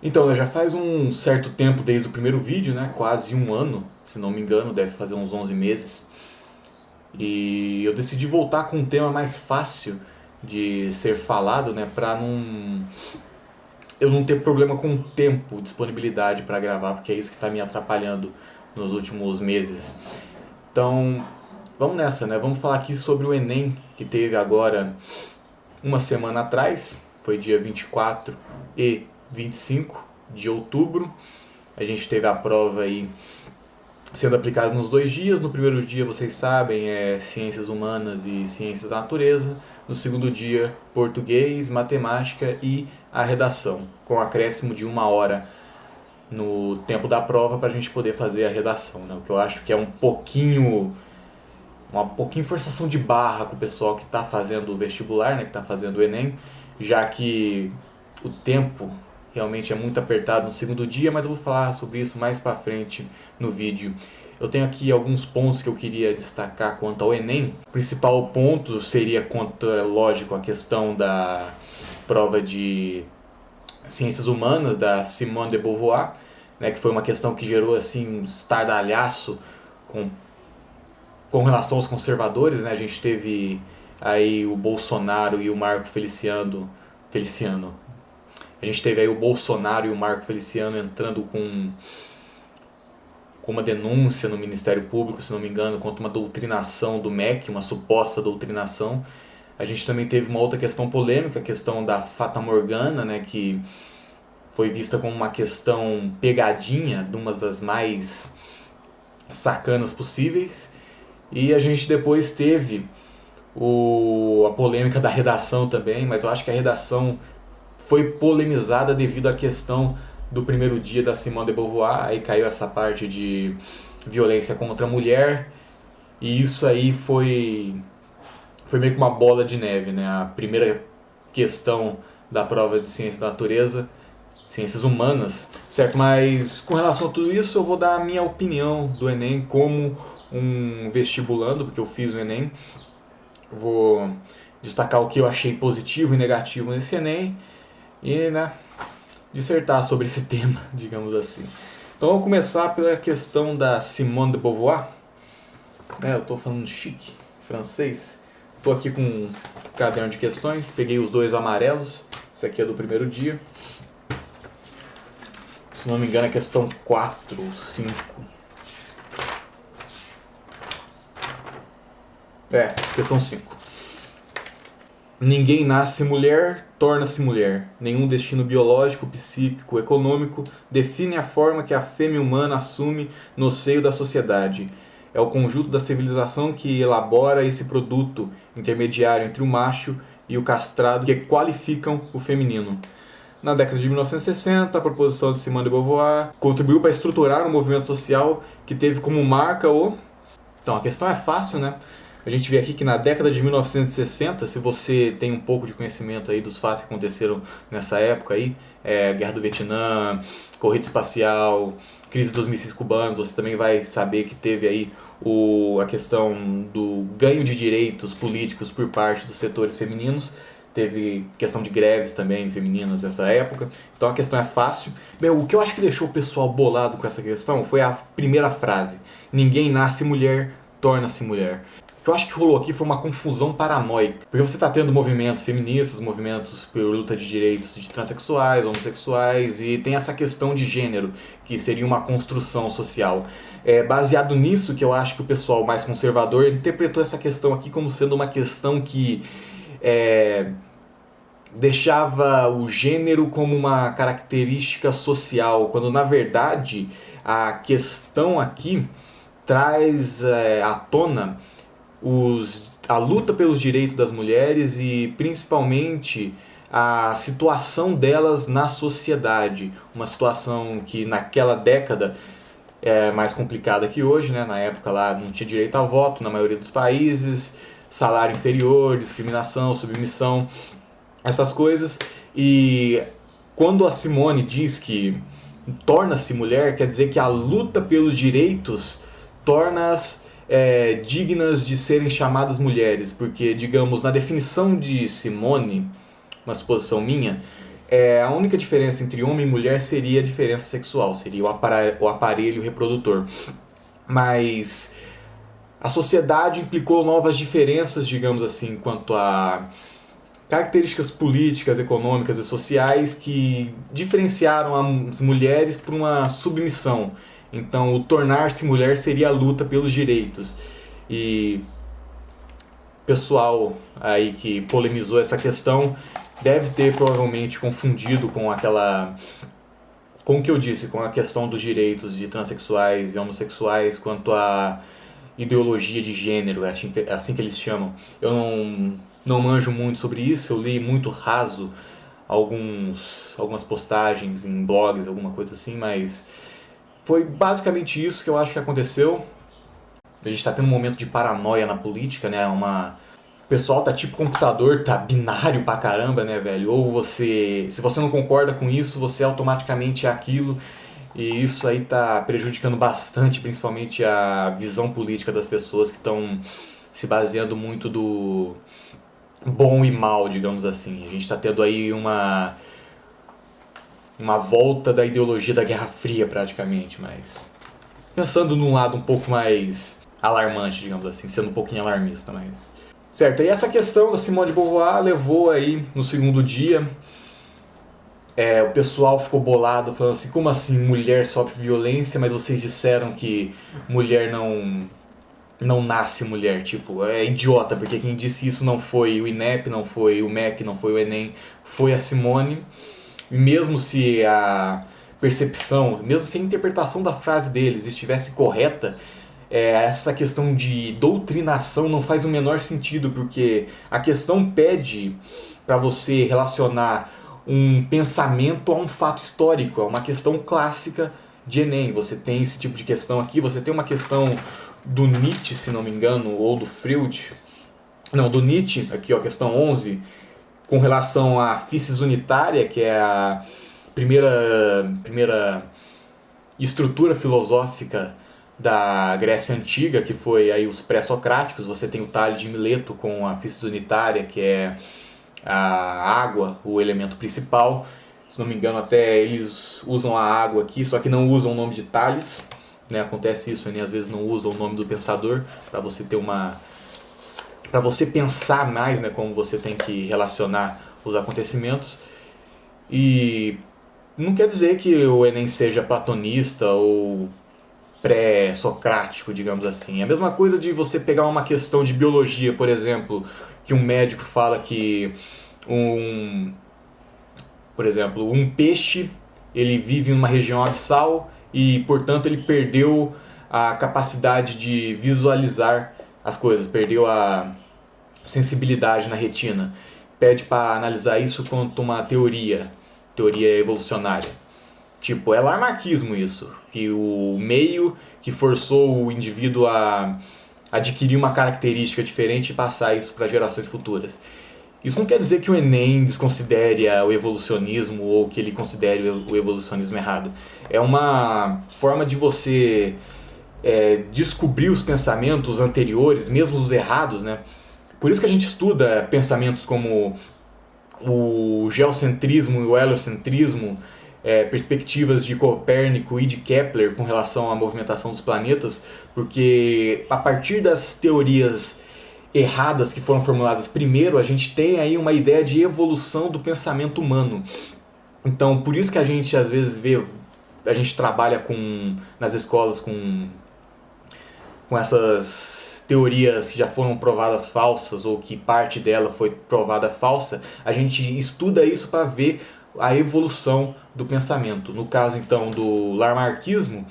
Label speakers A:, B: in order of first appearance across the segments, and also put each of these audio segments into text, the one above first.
A: Então, já faz um certo tempo desde o primeiro vídeo, né? Quase um ano, se não me engano, deve fazer uns 11 meses. E eu decidi voltar com um tema mais fácil de ser falado, né? Pra eu não ter problema com o tempo, disponibilidade para gravar, porque é isso que está me atrapalhando nos últimos meses. Então, vamos nessa, né? Vamos falar aqui sobre o Enem, que teve agora uma semana atrás, foi dia 24 e 25 de outubro. A gente teve a prova aí sendo aplicada nos 2 dias. No primeiro dia, vocês sabem, é Ciências Humanas e Ciências da Natureza. No segundo dia, Português, Matemática e a redação, com acréscimo de 1 hora no tempo da prova para a gente poder fazer a redação, né? O que eu acho que é uma pouquinho forçação de barra com o pessoal que está fazendo o vestibular, né, que está fazendo o Enem, já que o tempo realmente é muito apertado no segundo dia, mas eu vou falar sobre isso mais para frente no vídeo. Eu tenho aqui alguns pontos que eu queria destacar quanto ao Enem. O principal ponto seria quanto, lógico, a questão da prova de Ciências Humanas da Simone de Beauvoir, né, que foi uma questão que gerou assim um estardalhaço com relação aos conservadores, né? A gente teve aí o Bolsonaro e o Marco Feliciano. A gente teve aí o Bolsonaro e o Marco Feliciano entrando com uma denúncia no Ministério Público, se não me engano, contra uma doutrinação do MEC, uma suposta doutrinação. A gente também teve uma outra questão polêmica, a questão da Fata Morgana, né, que foi vista como uma questão pegadinha, de uma das mais sacanas possíveis. E a gente depois teve a polêmica da redação também, mas eu acho que a redação foi polemizada devido à questão do primeiro dia da Simone de Beauvoir. Aí caiu essa parte de violência contra a mulher, e isso aí foi meio que uma bola de neve, né? A primeira questão da prova de Ciência da Natureza, Ciências Humanas, certo? Mas com relação a tudo isso, eu vou dar a minha opinião do Enem como um vestibulando, porque eu fiz o Enem. Vou destacar o que eu achei positivo e negativo nesse Enem e, né, dissertar sobre esse tema, digamos assim. Então vamos começar pela questão da Simone de Beauvoir. Eu estou falando chique, francês. Estou aqui com um caderno de questões, peguei os dois amarelos. Esse aqui é do primeiro dia. Se não me engano é questão 4 ou 5. Questão 5. Ninguém nasce mulher, torna-se mulher. Nenhum destino biológico, psíquico, econômico define a forma que a fêmea humana assume no seio da sociedade. É o conjunto da civilização que elabora esse produto intermediário entre o macho e o castrado que qualificam o feminino. Na década de 1960, a proposição de Simone de Beauvoir contribuiu para estruturar um movimento social que teve como marca o... Então, a questão é fácil, né? A gente vê aqui que na década de 1960, se você tem um pouco de conhecimento aí dos fatos que aconteceram nessa época aí, Guerra do Vietnã, corrida espacial, crise dos mísseis cubanos, você também vai saber que teve aí a questão do ganho de direitos políticos por parte dos setores femininos. Teve questão de greves também femininas nessa época. Então a questão é fácil. Bem, o que eu acho que deixou o pessoal bolado com essa questão foi a primeira frase. Ninguém nasce mulher, torna-se mulher. O que eu acho que rolou aqui foi uma confusão paranoica. Porque você está tendo movimentos feministas, movimentos por luta de direitos de transexuais, homossexuais, e tem essa questão de gênero, que seria uma construção social. Baseado nisso que eu acho que o pessoal mais conservador interpretou essa questão aqui como sendo uma questão que deixava o gênero como uma característica social, quando na verdade a questão aqui traz à tona a luta pelos direitos das mulheres e principalmente a situação delas na sociedade. Uma situação que naquela década é mais complicada que hoje, né? Na época lá não tinha direito a voto na maioria dos países, salário inferior, discriminação, submissão, essas coisas. E quando a Simone diz que torna-se mulher, quer dizer que a luta pelos direitos torna-as dignas de serem chamadas mulheres, porque, digamos, na definição de Simone, uma suposição minha, A única diferença entre homem e mulher seria a diferença sexual, seria o aparelho reprodutor. Mas a sociedade implicou novas diferenças, digamos assim, quanto a características políticas, econômicas e sociais que diferenciaram as mulheres por uma submissão. Então, o tornar-se mulher seria a luta pelos direitos. E o pessoal aí que polemizou essa questão deve ter provavelmente confundido com com o que eu disse, com a questão dos direitos de transexuais e homossexuais quanto à ideologia de gênero, é assim que eles chamam. Eu não manjo muito sobre isso, eu li muito raso algumas postagens em blogs, alguma coisa assim, mas foi basicamente isso que eu acho que aconteceu. A gente está tendo um momento de paranoia na política, né? O pessoal tá tipo computador, tá binário pra caramba, né, velho? Ou se você não concorda com isso, você automaticamente é aquilo. E isso aí tá prejudicando bastante, principalmente a visão política das pessoas que estão se baseando muito do bom e mal, digamos assim. A gente tá tendo aí uma volta da ideologia da Guerra Fria, praticamente, mas pensando num lado um pouco mais alarmante, digamos assim, sendo um pouquinho alarmista, mas... Certo, e essa questão da Simone de Beauvoir levou aí no segundo dia, o pessoal ficou bolado falando assim, como assim mulher sofre violência, mas vocês disseram que mulher não nasce mulher, tipo, é idiota, porque quem disse isso não foi o INEP, não foi o MEC, não foi o Enem, foi a Simone. Mesmo se a percepção, mesmo se a interpretação da frase deles estivesse correta, essa questão de doutrinação não faz o menor sentido, porque a questão pede para você relacionar um pensamento a um fato histórico, é uma questão clássica de Enem. Você tem esse tipo de questão aqui, você tem uma questão do Nietzsche, se não me engano, ou do Freud, não, do Nietzsche, aqui ó, questão 11, com relação à physis unitária, que é a primeira estrutura filosófica da Grécia Antiga, que foi aí os pré-socráticos. Você tem o Tales de Mileto com a physis unitária, que é a água, o elemento principal. Se não me engano, até eles usam a água aqui, só que não usam o nome de Tales, né? Acontece isso, né? Às vezes não usam o nome do pensador, para você ter para você pensar mais, né, como você tem que relacionar os acontecimentos. E não quer dizer que o Enem seja platonista ou pré-socrático, digamos assim. É a mesma coisa de você pegar uma questão de biologia, por exemplo, que um médico fala que por exemplo, um peixe, ele vive em uma região abissal e, portanto, ele perdeu a capacidade de visualizar as coisas, perdeu a sensibilidade na retina. Pede para analisar isso quanto uma teoria evolucionária. Tipo, é lamarquismo isso, que o meio que forçou o indivíduo a adquirir uma característica diferente e passar isso para gerações futuras. Isso não quer dizer que o Enem desconsidere o evolucionismo ou que ele considere o evolucionismo errado. É uma forma de você descobrir os pensamentos anteriores, mesmo os errados, né? Por isso que a gente estuda pensamentos como o geocentrismo e o heliocentrismo, perspectivas de Copérnico e de Kepler com relação à movimentação dos planetas, porque a partir das teorias erradas que foram formuladas primeiro, a gente tem aí uma ideia de evolução do pensamento humano. Então, por isso que a gente às vezes a gente trabalha nas escolas com essas teorias que já foram provadas falsas ou que parte dela foi provada falsa. A gente estuda isso para ver a evolução do pensamento. No caso, então, do lamarquismo,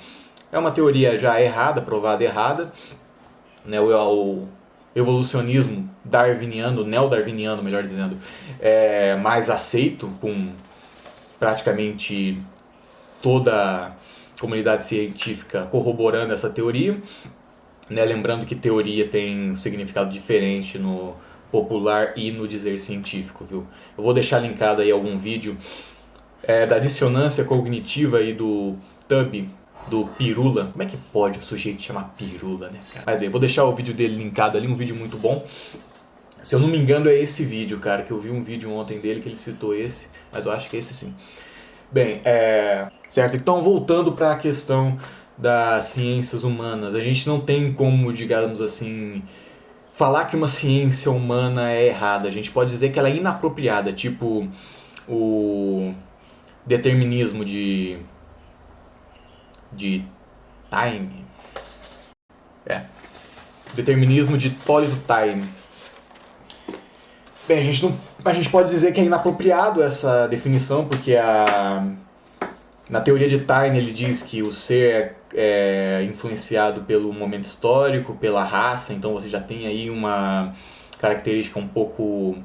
A: é uma teoria já errada, provada errada, né? O evolucionismo darwiniano, neo-darwiniano, melhor dizendo, é mais aceito, com praticamente toda a comunidade científica corroborando essa teoria, né? Lembrando que teoria tem um significado diferente no popular e no dizer científico, viu? Eu vou deixar linkado aí algum vídeo da dissonância cognitiva aí do Tubby, do Pirula. Como é que pode o sujeito chamar Pirula, né, cara? Mas bem, vou deixar o vídeo dele linkado ali, um vídeo muito bom. Se eu não me engano é esse vídeo, cara, que eu vi um vídeo ontem dele que ele citou esse, mas eu acho que é esse sim. Bem, certo, então voltando para a questão das ciências humanas, a gente não tem como, digamos assim, falar que uma ciência humana é errada. A gente pode dizer que ela é inapropriada, tipo o determinismo de time. Determinismo de Tolley Time. Bem, a gente pode dizer que é inapropriado essa definição, porque na teoria de Taine ele diz que o ser é influenciado pelo momento histórico, pela raça, então você já tem aí uma característica um pouco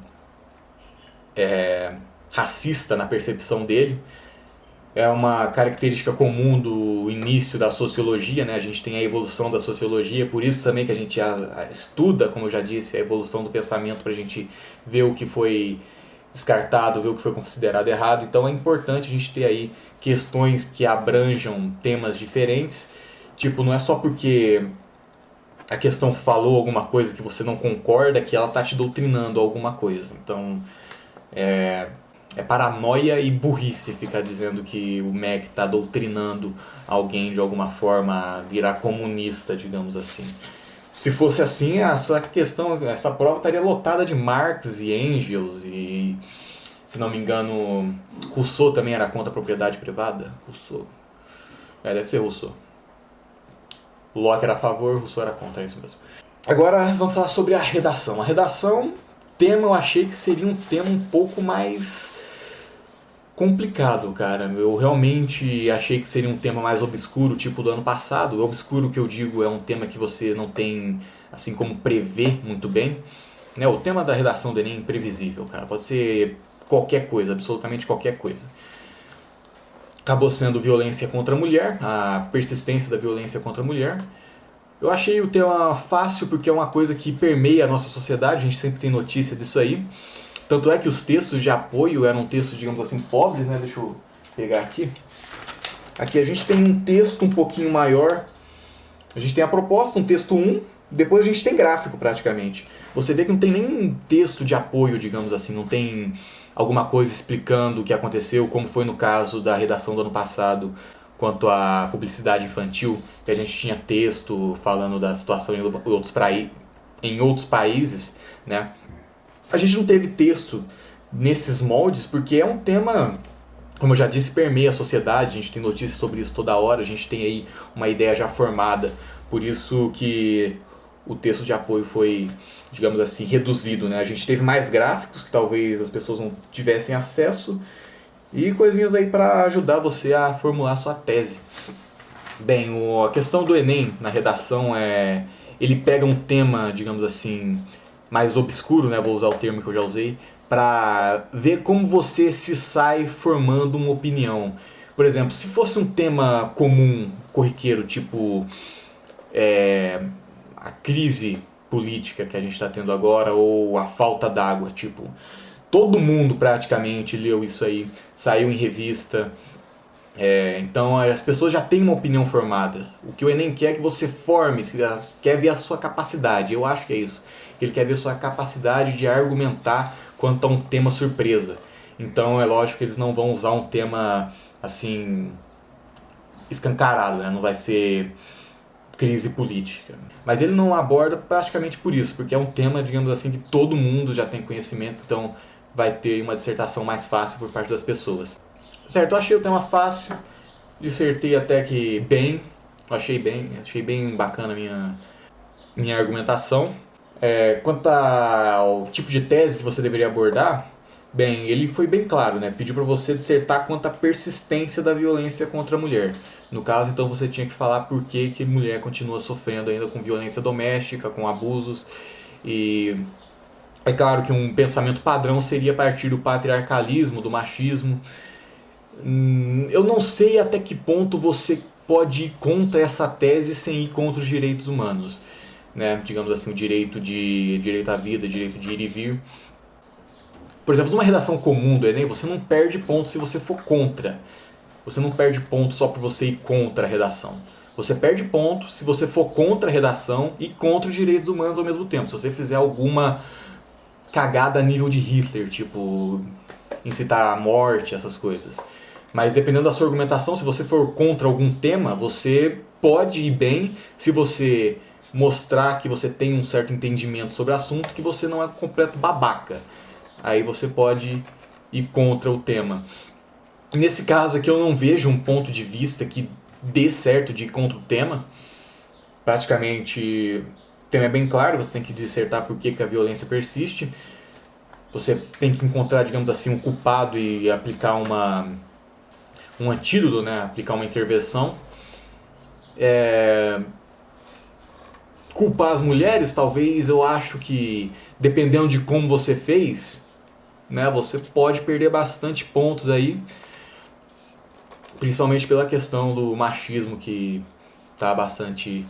A: racista na percepção dele. É uma característica comum do início da sociologia, né? A gente tem a evolução da sociologia, por isso também que a gente estuda, como eu já disse, a evolução do pensamento para a gente ver o que foi descartado, ver o que foi considerado errado. Então é importante a gente ter aí questões que abranjam temas diferentes. Tipo, não é só porque a questão falou alguma coisa que você não concorda que ela tá te doutrinando alguma coisa. Então é paranoia e burrice ficar dizendo que o MEC está doutrinando alguém de alguma forma a virar comunista, digamos assim. Se fosse assim, essa prova estaria lotada de Marx e Engels e, se não me engano, Rousseau também era contra a propriedade privada. Rousseau. Deve ser Rousseau. Locke era a favor, Rousseau era contra, é isso mesmo. Agora vamos falar sobre a redação. A redação, tema, eu achei que seria um tema um pouco mais complicado, cara. Eu realmente achei que seria um tema mais obscuro, tipo do ano passado. O obscuro que eu digo é um tema que você não tem, assim, como prever muito bem. Né? O tema da redação do Enem é imprevisível, cara. Pode ser qualquer coisa, absolutamente qualquer coisa. Acabou sendo violência contra a mulher, a persistência da violência contra a mulher. Eu achei o tema fácil porque é uma coisa que permeia a nossa sociedade, a gente sempre tem notícia disso aí. Tanto é que os textos de apoio eram textos, digamos assim, pobres, né? Deixa eu pegar aqui. Aqui a gente tem um texto um pouquinho maior. A gente tem a proposta, um texto 1, depois a gente tem gráfico praticamente. Você vê que não tem nem texto de apoio, digamos assim, não tem alguma coisa explicando o que aconteceu, como foi no caso da redação do ano passado, quanto à publicidade infantil, que a gente tinha texto falando da situação em outros países, né? A gente não teve texto nesses moldes porque é um tema, como eu já disse, permeia a sociedade, a gente tem notícias sobre isso toda hora, a gente tem aí uma ideia já formada, por isso que o texto de apoio foi, digamos assim, reduzido, né? A gente teve mais gráficos que talvez as pessoas não tivessem acesso e coisinhas aí para ajudar você a formular sua tese. Bem, a questão do Enem na redação ele pega um tema, digamos assim, mais obscuro, né? Vou usar o termo que eu já usei, para ver como você se sai formando uma opinião. Por exemplo, se fosse um tema comum, corriqueiro, tipo a crise política que a gente está tendo agora ou a falta d'água, tipo, todo mundo praticamente leu isso aí, saiu em revista. Então as pessoas já têm uma opinião formada. O que o Enem quer é que você forme, quer ver a sua capacidade. Eu acho que é isso. Ele quer ver a sua capacidade de argumentar quanto a um tema surpresa. Então é lógico que eles não vão usar um tema assim escancarado, né? Não vai ser crise política. Mas ele não aborda praticamente por isso, porque é um tema, digamos assim, que todo mundo já tem conhecimento, então vai ter uma dissertação mais fácil por parte das pessoas. Certo, eu achei o tema fácil, dissertei até que bem, achei bem bacana a minha argumentação. Quanto ao tipo de tese que você deveria abordar, bem, ele foi bem claro, né? Pediu para você dissertar quanto à persistência da violência contra a mulher. No caso, então, você tinha que falar por que a mulher continua sofrendo ainda com violência doméstica, com abusos. E é claro que um pensamento padrão seria a partir do patriarcalismo, do machismo. Eu não sei até que ponto você pode ir contra essa tese sem ir contra os direitos humanos, né? Digamos assim, o direito à vida, direito de ir e vir. Por exemplo, numa redação comum do Enem, você não perde ponto se você for contra. Você não perde ponto só por você ir contra a redação. Você perde ponto se você for contra a redação e contra os direitos humanos ao mesmo tempo. Se você fizer alguma cagada a nível de Hitler, tipo, incitar a morte, essas coisas. Mas dependendo da sua argumentação, se você for contra algum tema, você pode ir bem se você mostrar que você tem um certo entendimento sobre o assunto, que você não é completo babaca. Aí você pode ir contra o tema. Nesse caso aqui eu não vejo um ponto de vista que dê certo de ir contra o tema. Praticamente o tema é bem claro, você tem que dissertar por que a violência persiste. Você tem que encontrar, digamos assim, um culpado e aplicar um antídoto, né? Aplicar uma intervenção. Culpar as mulheres, talvez, eu acho que dependendo de como você fez, né, você pode perder bastante pontos aí, principalmente pela questão do machismo que está bastante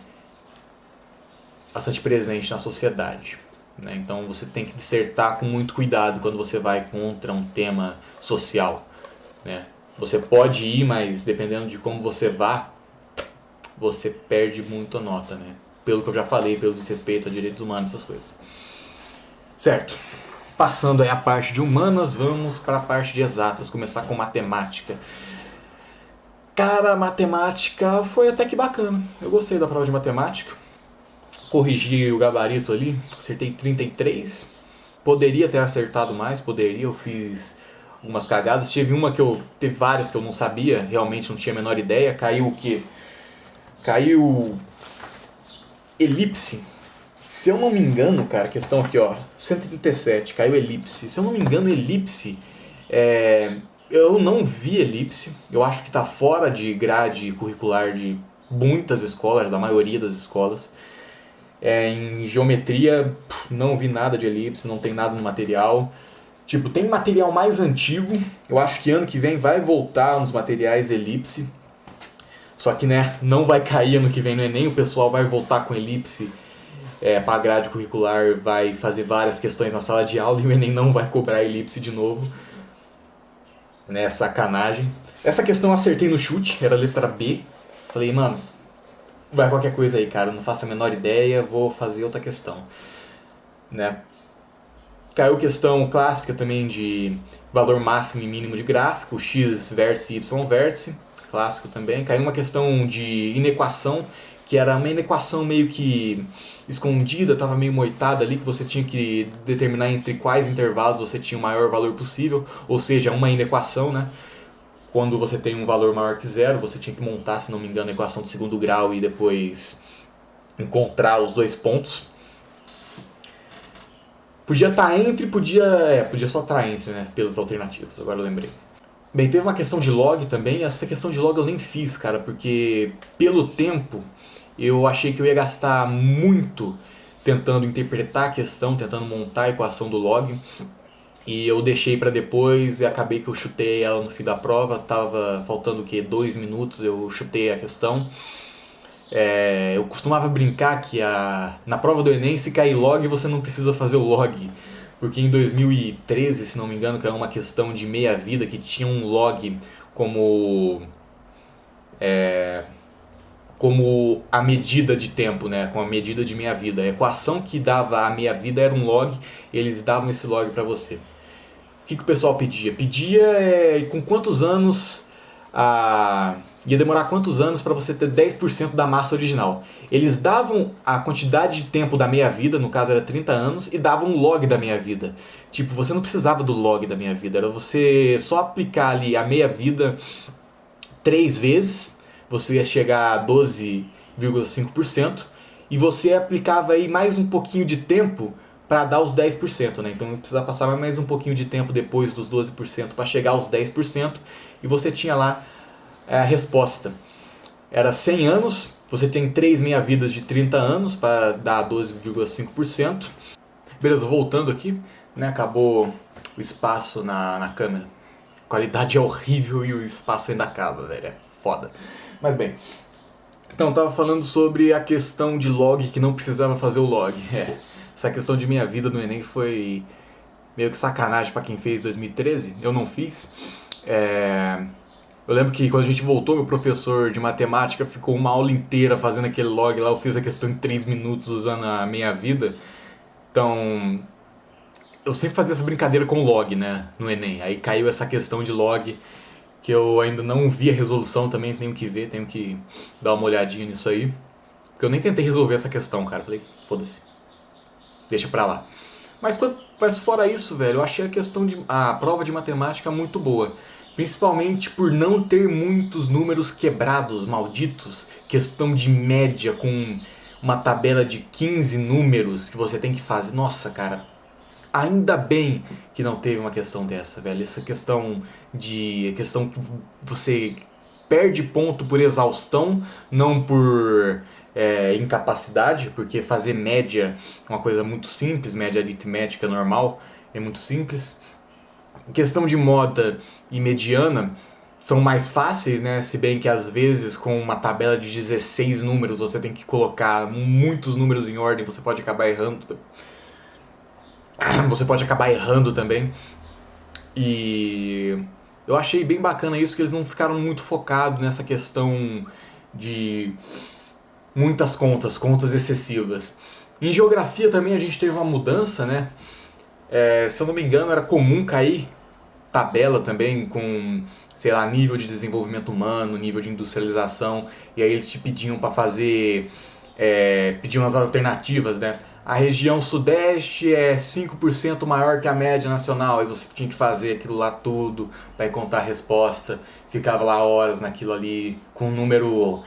A: presente na sociedade. Né? Então você tem que dissertar com muito cuidado quando você vai contra um tema social. Né? Você pode ir, mas dependendo de como você vá, você perde muito a nota. Né? Pelo que eu já falei, pelo desrespeito a direitos humanos, essas coisas. Certo. Passando aí a parte de humanas, vamos para a parte de exatas. Começar com matemática. Cara, matemática foi até que bacana. Eu gostei da prova de matemática. Corrigi o gabarito ali, acertei 33. Poderia ter acertado mais, poderia, eu fiz algumas cagadas. Teve várias que eu não sabia, realmente não tinha a menor ideia. Caiu o quê? Caiu elipse. Se eu não me engano, cara, questão aqui, ó, 137, caiu elipse. Se eu não me engano, elipse, eu não vi elipse. Eu acho que tá fora de grade curricular de muitas escolas, da maioria das escolas. Em geometria, não vi nada de elipse, não tem nada no material. Tipo, tem material mais antigo, eu acho que ano que vem vai voltar nos materiais elipse. Só que, né, não vai cair ano que vem no Enem, o pessoal vai voltar com elipse para a grade curricular, vai fazer várias questões na sala de aula e o Enem não vai cobrar elipse de novo. Né, sacanagem. Essa questão eu acertei no chute, era a letra B. Falei, mano, vai qualquer coisa aí, cara, não faço a menor ideia, vou fazer outra questão. Né? Caiu questão clássica também de valor máximo e mínimo de gráfico, x vértice e y vértice, clássico também. Caiu uma questão de inequação, que era uma inequação meio que escondida, estava meio moitada ali, que você tinha que determinar entre quais intervalos você tinha o maior valor possível, ou seja, uma inequação, né? Quando você tem um valor maior que zero, você tinha que montar, se não me engano, a equação de segundo grau e depois encontrar os dois pontos. Podia estar entre, podia só estar entre, né, pelas alternativas, agora eu lembrei. Bem, teve uma questão de log também, essa questão de log eu nem fiz, cara, porque pelo tempo eu achei que eu ia gastar muito tentando interpretar a questão, tentando montar a equação do log, e eu deixei para depois e acabei que eu chutei ela no fim da prova, tava faltando o quê? 2 minutos, eu chutei a questão. Eu costumava brincar que na prova do Enem, se cair log, você não precisa fazer o log. Porque em 2013, se não me engano, caiu uma questão de meia-vida que tinha um log como a medida de tempo, né? Com a medida de meia-vida. A equação que dava a meia-vida era um log, eles davam esse log para você. O que o pessoal pedia? Pedia com quantos anos ia demorar quantos anos para você ter 10% da massa original. Eles davam a quantidade de tempo da meia-vida, no caso era 30 anos, e davam um log da meia-vida. Tipo, você não precisava do log da meia-vida, era você só aplicar ali a meia-vida 3 vezes, você ia chegar a 12,5%, e você aplicava aí mais um pouquinho de tempo para dar os 10%, né? Então precisava passar mais um pouquinho de tempo depois dos 12% para chegar aos 10%, e você tinha lá a resposta. Era 100 anos, você tem 3 meia-vidas de 30 anos para dar 12,5%. Beleza, voltando aqui, né? Acabou o espaço na câmera. A qualidade é horrível e o espaço ainda acaba, velho. É foda. Mas bem, então tava falando sobre a questão de log, que não precisava fazer o log. Essa questão de minha vida no Enem foi meio que sacanagem para quem fez 2013. Eu não fiz. Eu lembro que quando a gente voltou, meu professor de matemática ficou uma aula inteira fazendo aquele log lá. Eu fiz a questão em 3 minutos usando a meia vida. Então, Eu sempre fazia essa brincadeira com log, né, no Enem. Aí caiu essa questão de log, que eu ainda não vi a resolução também, tenho que ver, tenho que dar uma olhadinha nisso aí. Porque eu nem tentei resolver essa questão, cara. Falei, foda-se, deixa pra lá. Mas fora isso, velho, eu achei a prova de matemática muito boa. Principalmente por não ter muitos números quebrados, malditos. Questão de média com uma tabela de 15 números que você tem que fazer. Nossa, cara, ainda bem que não teve uma questão dessa, velho. Essa questão de. Questão que você perde ponto por exaustão, não por incapacidade, porque fazer média é uma coisa muito simples, média aritmética normal é muito simples. Questão de moda e mediana são mais fáceis, né? Se bem que às vezes com uma tabela de 16 números você tem que colocar muitos números em ordem, você pode acabar errando. Você pode acabar errando também. E eu achei bem bacana isso, que eles não ficaram muito focados nessa questão de muitas contas excessivas. Em geografia também a gente teve uma mudança, né? Se eu não me engano, era comum cair tabela também com, sei lá, nível de desenvolvimento humano, nível de industrialização, e aí eles te pediam para fazer, pediam as alternativas, né? A região sudeste é 5% maior que a média nacional, e você tinha que fazer aquilo lá tudo para contar a resposta, ficava lá horas naquilo ali, com um número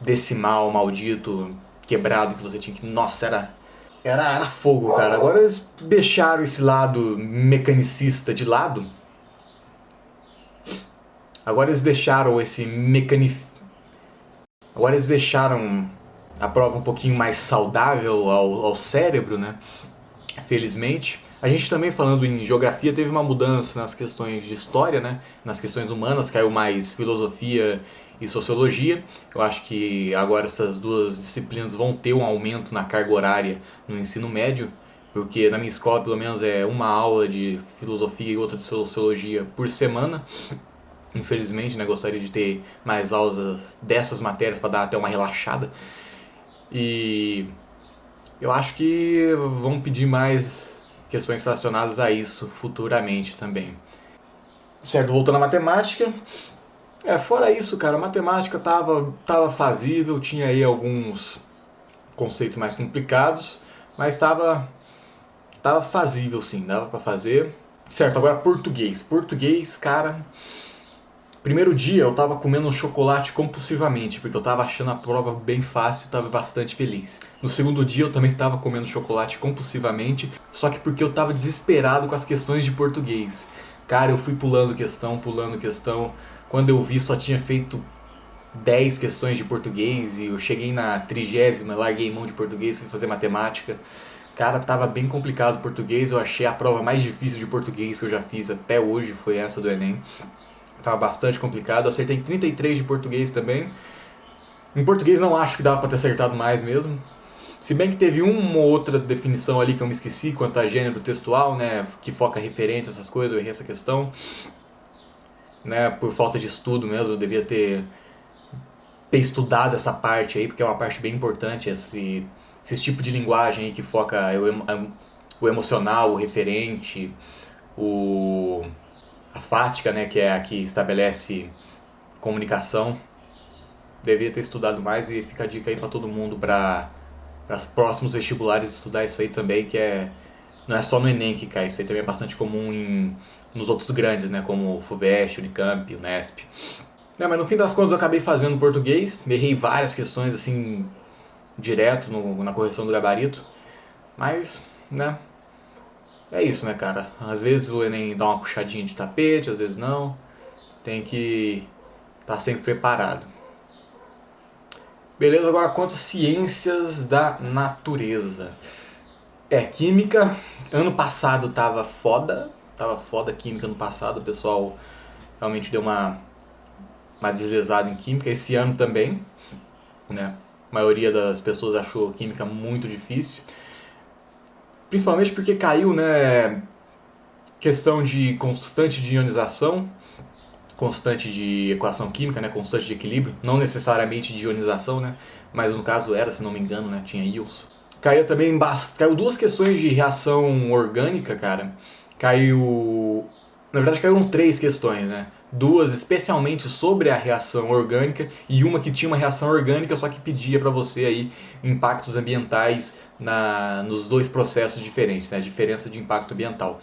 A: decimal maldito, quebrado, que você tinha que... Nossa, era fogo, cara. Agora eles deixaram esse lado mecanicista de lado. Agora eles deixaram Agora eles deixaram a prova um pouquinho mais saudável ao cérebro, né? Felizmente. A gente também, falando em geografia, teve uma mudança nas questões de história, né? Nas questões humanas, caiu mais filosofia e sociologia. Eu acho que agora essas duas disciplinas vão ter um aumento na carga horária no ensino médio, porque na minha escola pelo menos é uma aula de filosofia e outra de sociologia por semana. Infelizmente, né, gostaria de ter mais aulas dessas matérias para dar até uma relaxada. E eu acho que vão pedir mais questões relacionadas a isso futuramente também. Certo, voltando à matemática. Fora isso, cara, a matemática tava fazível, tinha aí alguns conceitos mais complicados, mas tava fazível sim, dava pra fazer. Certo, agora português. Português, cara, primeiro dia eu tava comendo chocolate compulsivamente, porque eu tava achando a prova bem fácil e tava bastante feliz. No segundo dia eu também tava comendo chocolate compulsivamente, só que porque eu tava desesperado com as questões de português. Cara, eu fui pulando questão. Quando eu vi só tinha feito 10 questões de português e eu cheguei na 30ª, larguei mão de português, fui fazer matemática. Cara, tava bem complicado o português, eu achei a prova mais difícil de português que eu já fiz até hoje, foi essa do Enem. Tava bastante complicado, eu acertei 33 de português também. Em português não acho que dava pra ter acertado mais mesmo. Se bem que teve uma ou outra definição ali que eu me esqueci quanto a gênero textual, né, que foca referente, essas coisas, eu errei essa questão. Né, por falta de estudo mesmo, eu devia ter estudado essa parte aí, porque é uma parte bem importante, esse tipo de linguagem aí que foca o emocional, o referente, a fática, né, que é a que estabelece comunicação. Devia ter estudado mais, e fica a dica aí pra todo mundo, para os próximos vestibulares, estudar isso aí também, que não é só no Enem que cai, isso aí também é bastante comum nos outros grandes, né, como o FUVEST, Unicamp, Unesp. Mas no fim das contas eu acabei fazendo português, errei várias questões assim, direto na correção do gabarito, mas, né, é isso, né, cara, às vezes o Enem dá uma puxadinha de tapete, às vezes não, tem que estar sempre preparado. Beleza, agora quanto às ciências da natureza. Química, ano passado tava foda a química ano passado, o pessoal realmente deu uma deslizada em química, esse ano também, né? A maioria das pessoas achou química muito difícil, principalmente porque caiu, né, questão de constante de ionização, constante de equação química, né, constante de equilíbrio, não necessariamente de ionização, né, mas no caso era, se não me engano, né, tinha íons. Caiu também, caiu duas questões de reação orgânica, cara. Caiu, na verdade caíram três questões, né? Duas especialmente sobre a reação orgânica e uma que tinha uma reação orgânica, só que pedia para você aí impactos ambientais nos dois processos diferentes, né? A diferença de impacto ambiental.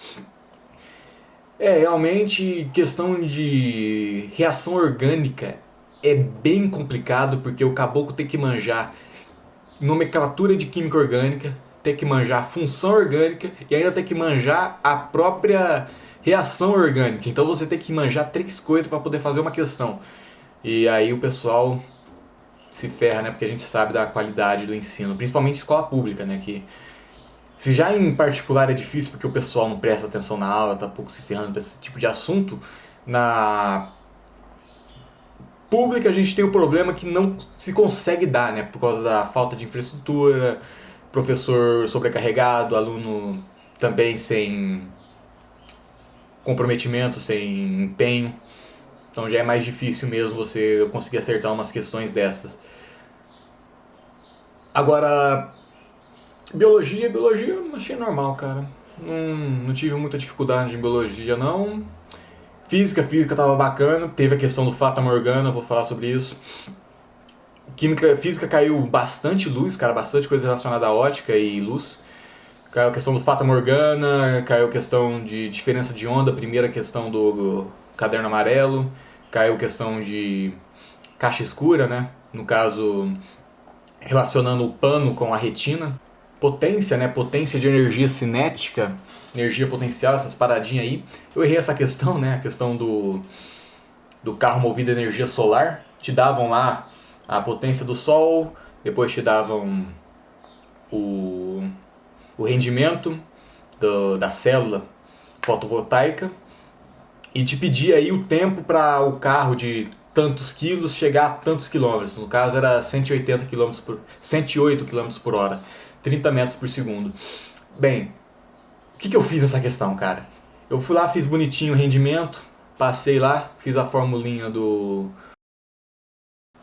A: Realmente, questão de reação orgânica é bem complicado, porque o caboclo tem que manjar nomenclatura de química orgânica, tem que manjar função orgânica e ainda tem que manjar a própria reação orgânica. Então você tem que manjar três coisas para poder fazer uma questão. E aí o pessoal se ferra, né? Porque a gente sabe da qualidade do ensino, principalmente escola pública, né? Que se já em particular é difícil porque o pessoal não presta atenção na aula, tá pouco se ferrando pra esse tipo de assunto, na pública a gente tem o problema que não se consegue dar, né? Por causa da falta de infraestrutura, professor sobrecarregado, aluno também sem comprometimento, sem empenho. Então já é mais difícil mesmo você conseguir acertar umas questões dessas. Agora, biologia eu achei normal, cara. Não tive muita dificuldade em biologia, não. Física tava bacana. Teve a questão do Fata Morgana, vou falar sobre isso. Física caiu bastante luz, cara, bastante coisa relacionada à ótica e luz. Caiu a questão do Fata Morgana, caiu a questão de diferença de onda, primeira questão do caderno amarelo, caiu a questão de caixa escura, né? No caso, relacionando o pano com a retina. Potência, né? Potência de energia cinética, energia potencial, essas paradinhas aí. Eu errei essa questão, né? A questão do carro movido a energia solar. Te davam lá a potência do sol, depois te davam o rendimento da célula fotovoltaica e te pedia aí o tempo para o carro de tantos quilos chegar a tantos quilômetros. No caso era 108 km por hora, 30 metros por segundo. Bem, o que eu fiz nessa questão, cara? Eu fui lá, fiz bonitinho o rendimento, passei lá, fiz a formulinha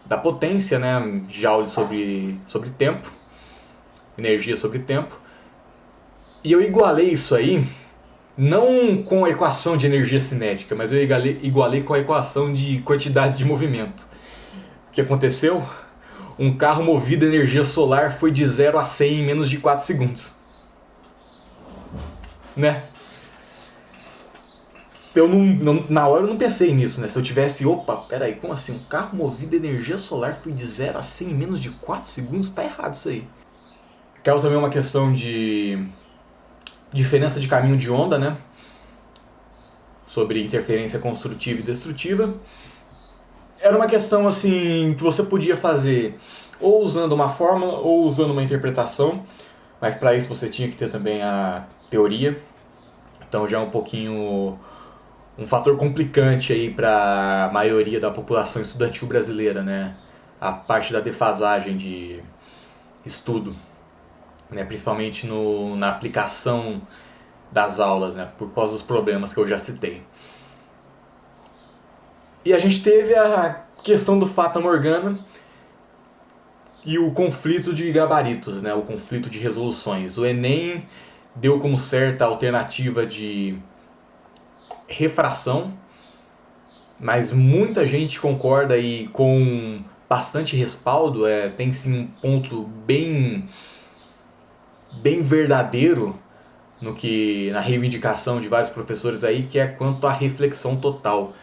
A: da potência, né? Joule sobre tempo, energia sobre tempo. E eu igualei isso aí, não com a equação de energia cinética, mas eu igualei com a equação de quantidade de movimento. O que aconteceu? Um carro movido a energia solar foi de 0 a 100 em menos de 4 segundos. Né? Eu na hora eu não pensei nisso, né? Se eu tivesse, peraí, como assim? Um carro movido a energia solar foi de 0 a 100 em menos de 4 segundos? Tá errado isso aí. Caiu também uma questão de diferença de caminho de onda, né? Sobre interferência construtiva e destrutiva. Era uma questão assim que você podia fazer ou usando uma fórmula ou usando uma interpretação, mas para isso você tinha que ter também a teoria. Então já é um fator complicante aí para a maioria da população estudantil brasileira, né? A parte da defasagem de estudo, né? Principalmente na aplicação das aulas, né? Por causa dos problemas que eu já citei. E a gente teve a questão do Fata Morgana e o conflito de gabaritos, né? O conflito de resoluções. O Enem deu como certa a alternativa de refração, mas muita gente concorda e com bastante respaldo, tem sim um ponto bem verdadeiro na reivindicação de vários professores aí, que é quanto à reflexão total.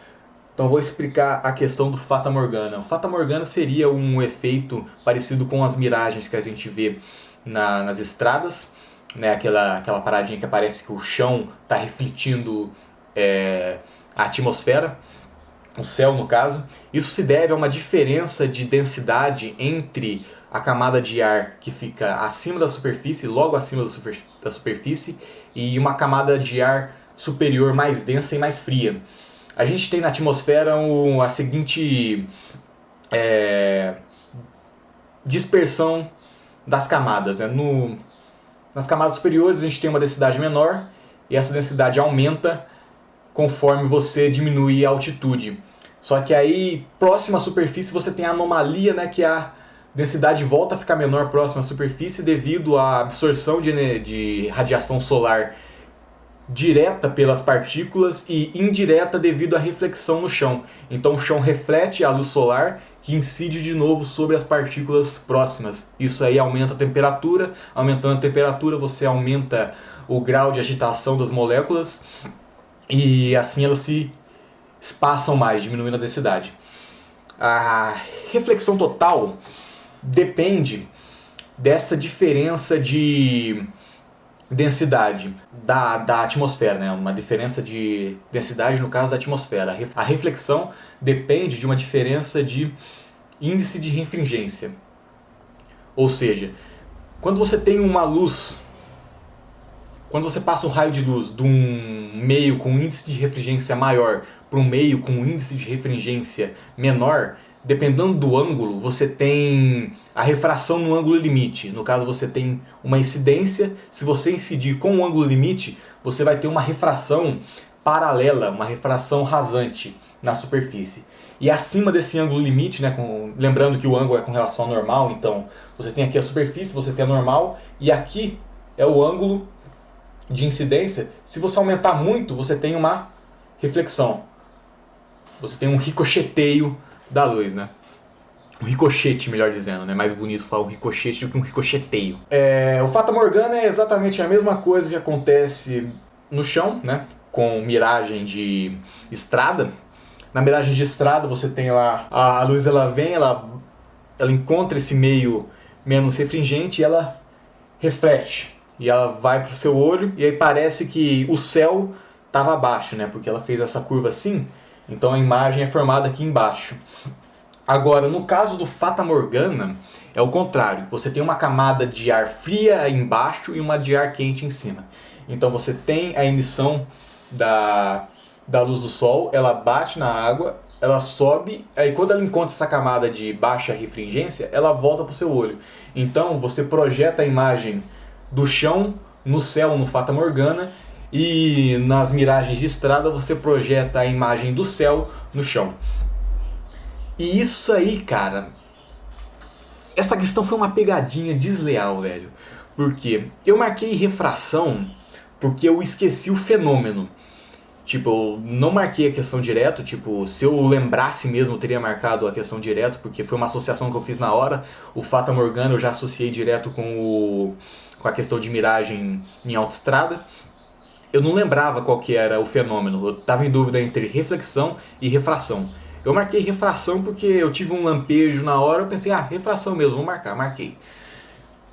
A: Então vou explicar a questão do Fata Morgana. O Fata Morgana seria um efeito parecido com as miragens que a gente vê nas estradas, né? Aquela paradinha que parece que o chão está refletindo a atmosfera, o céu no caso. Isso se deve a uma diferença de densidade entre a camada de ar que fica acima da superfície, logo acima da superfície, e uma camada de ar superior mais densa e mais fria. A gente tem na atmosfera a seguinte dispersão das camadas, né? Nas camadas superiores a gente tem uma densidade menor e essa densidade aumenta conforme você diminui a altitude. Só que aí, próximo à superfície, você tem a anomalia, né, que é a densidade volta a ficar menor próxima à superfície devido à absorção de radiação solar direta pelas partículas e indireta devido à reflexão no chão. Então o chão reflete a luz solar que incide de novo sobre as partículas próximas. Isso aí aumenta a temperatura. Aumentando a temperatura, você aumenta o grau de agitação das moléculas e assim elas se espaçam mais, diminuindo a densidade. A reflexão total depende dessa diferença de densidade da atmosfera, né? Uma diferença de densidade no caso da atmosfera. A reflexão depende de uma diferença de índice de refringência. Ou seja, quando você tem uma luz, quando você passa um raio de luz de um meio com índice de refringência maior para um meio com índice de refringência menor, dependendo do ângulo, você tem a refração no ângulo limite. No caso, você tem uma incidência. Se você incidir com o ângulo limite, você vai ter uma refração paralela, uma refração rasante na superfície. E acima desse ângulo limite, né, lembrando que o ângulo é com relação ao normal, então você tem aqui a superfície, você tem a normal, e aqui é o ângulo de incidência. Se você aumentar muito, você tem uma reflexão. Você tem um ricocheteio da luz, né? Um ricochete, melhor dizendo, né? Mais bonito falar um ricochete do que um ricocheteio. O Fata Morgana é exatamente a mesma coisa que acontece no chão, né? Com miragem de estrada. Na miragem de estrada você tem lá a luz, ela vem, ela encontra esse meio menos refringente e ela reflete. E ela vai pro seu olho e aí parece que o céu estava abaixo, né? Porque ela fez essa curva assim. Então a imagem é formada aqui embaixo. Agora, no caso do Fata Morgana, é o contrário. Você tem uma camada de ar fria embaixo e uma de ar quente em cima. Então você tem a emissão da luz do sol, ela bate na água, ela sobe, aí quando ela encontra essa camada de baixa refringência, ela volta para o seu olho. Então você projeta a imagem do chão no céu, no Fata Morgana, e nas miragens de estrada você projeta a imagem do céu no chão. E isso aí, cara, essa questão foi uma pegadinha desleal, velho. Porque eu marquei refração porque eu esqueci o fenômeno. Tipo, eu não marquei a questão direto, tipo, se eu lembrasse mesmo eu teria marcado a questão direto, porque foi uma associação que eu fiz na hora. O Fata Morgana eu já associei direto com a questão de miragem em autoestrada. Eu não lembrava qual que era o fenômeno, eu estava em dúvida entre reflexão e refração. Eu marquei refração porque eu tive um lampejo na hora, eu pensei, refração mesmo, vou marcar, marquei.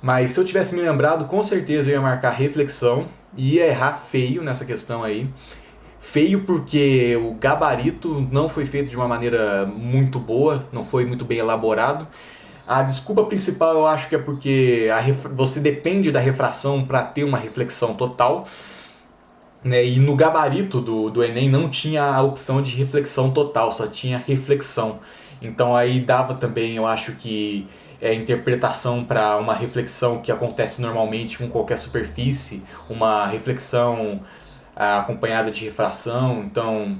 A: Mas se eu tivesse me lembrado, com certeza eu ia marcar reflexão e ia errar feio nessa questão aí. Feio porque o gabarito não foi feito de uma maneira muito boa, não foi muito bem elaborado. A desculpa principal eu acho que é porque você depende da refração para ter uma reflexão total. Né? E no gabarito do Enem não tinha a opção de reflexão total, só tinha reflexão. Então aí dava também, eu acho que, interpretação para uma reflexão que acontece normalmente com qualquer superfície, uma reflexão acompanhada de refração. Então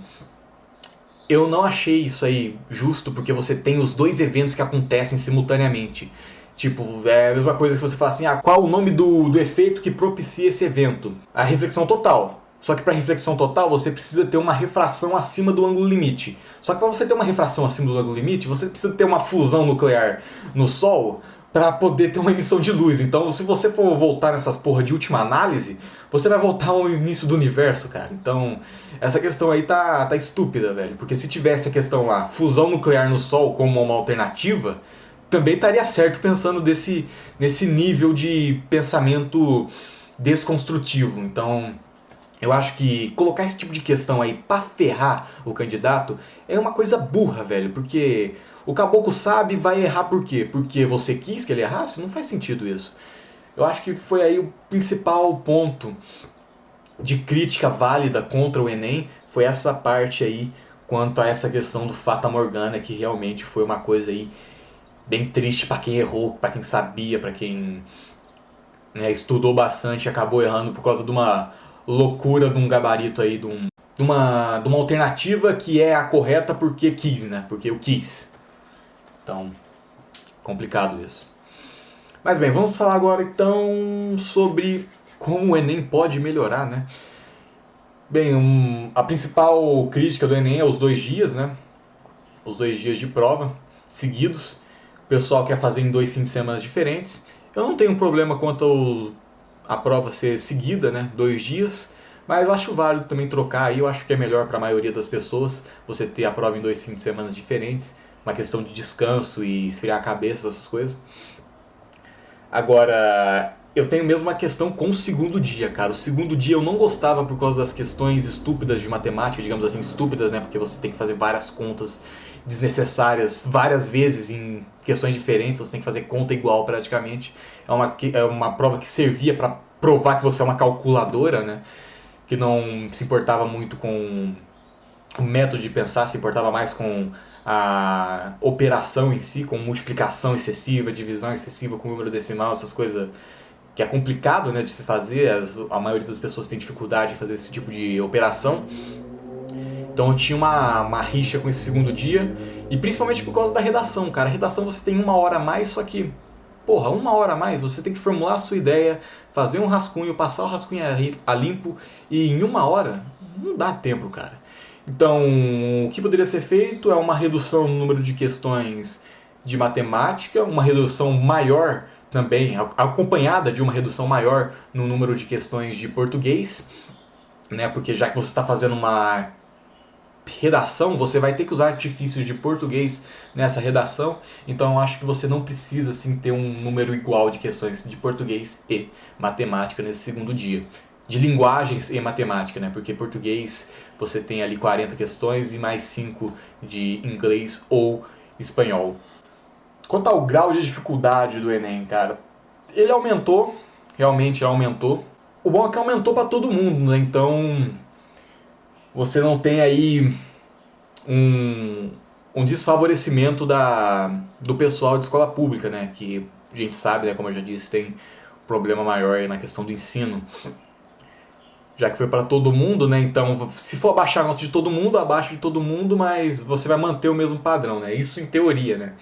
A: eu não achei isso aí justo, porque você tem os dois eventos que acontecem simultaneamente. Tipo, é a mesma coisa que você fala assim, qual o nome do efeito que propicia esse evento? A reflexão total. Só que para reflexão total você precisa ter uma refração acima do ângulo limite. Só que para você ter uma refração acima do ângulo limite, você precisa ter uma fusão nuclear no Sol para poder ter uma emissão de luz. Então, se você for voltar nessas porra de última análise, você vai voltar ao início do universo, cara. Então, essa questão aí tá estúpida, velho. Porque se tivesse a questão lá, fusão nuclear no Sol como uma alternativa, também estaria certo pensando nesse nível de pensamento desconstrutivo. Então, eu acho que colocar esse tipo de questão aí pra ferrar o candidato é uma coisa burra, velho. Porque o caboclo sabe e vai errar por quê? Porque você quis que ele errasse? Não faz sentido isso. Eu acho que foi aí o principal ponto de crítica válida contra o Enem, foi essa parte aí quanto a essa questão do Fata Morgana, que realmente foi uma coisa aí bem triste pra quem errou, pra quem sabia, pra quem estudou bastante e acabou errando por causa de uma loucura de um gabarito aí, de uma alternativa que é a correta porque quis, né? Porque eu quis. Então, Complicado isso. Mas bem, vamos falar agora então sobre como o Enem pode melhorar, né? Bem, a principal crítica do Enem é os 2 dias, né? Os 2 dias de prova seguidos. O pessoal quer fazer em 2 fins de semana diferentes. Eu não tenho problema quanto a prova ser seguida, né? 2 dias. Mas eu acho válido também trocar aí. Eu acho que é melhor para a maioria das pessoas você ter a prova em 2 fins de semana diferentes. Uma questão de descanso e esfriar a cabeça, essas coisas. Agora, eu tenho mesmo uma questão com o segundo dia, cara. O segundo dia eu não gostava por causa das questões estúpidas de matemática, digamos assim, estúpidas, né? Porque você tem que fazer várias contas desnecessárias várias vezes em questões diferentes, você tem que fazer conta igual praticamente. É uma prova que servia para provar que você é uma calculadora, né? Que não se importava muito com o método de pensar, se importava mais com a operação em si, com multiplicação excessiva, divisão excessiva com número decimal, essas coisas que é complicado, né, de se fazer. A maioria das pessoas tem dificuldade em fazer esse tipo de operação. Então eu tinha uma rixa com esse segundo dia, e principalmente por causa da redação, cara. A redação você tem 1 hora a mais, só que, porra, 1 hora a mais, você tem que formular a sua ideia, fazer um rascunho, passar o rascunho a limpo, e em 1 hora não dá tempo, cara. Então, o que poderia ser feito é uma redução no número de questões de matemática, uma redução maior também, acompanhada de uma redução maior no número de questões de português, né? Porque já que você está fazendo uma redação, você vai ter que usar artifícios de português nessa redação, então eu acho que você não precisa assim ter um número igual de questões de português e matemática nesse segundo dia. De linguagens e matemática, né? Porque português você tem ali 40 questões e mais 5 de inglês ou espanhol. Quanto ao grau de dificuldade do Enem, cara, ele aumentou, realmente aumentou. O bom é que aumentou para todo mundo, né? Então você não tem aí um desfavorecimento do pessoal de escola pública, né? Que a gente sabe, né, como eu já disse, tem um problema maior aí na questão do ensino. Já que foi para todo mundo, né? Então, se for abaixar a nota de todo mundo, abaixa de todo mundo, mas você vai manter o mesmo padrão, né? Isso em teoria, né?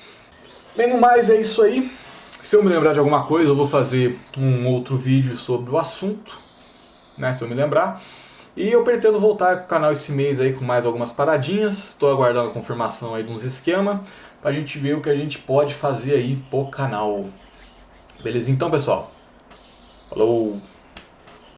A: Bem, no mais é isso aí. Se eu me lembrar de alguma coisa, eu vou fazer um outro vídeo sobre o assunto, né? Se eu me lembrar. E eu pretendo voltar com o canal esse mês aí com mais algumas paradinhas. Estou aguardando a confirmação aí de uns esquemas pra gente ver o que a gente pode fazer aí pro canal. Beleza? Então, pessoal. Falou!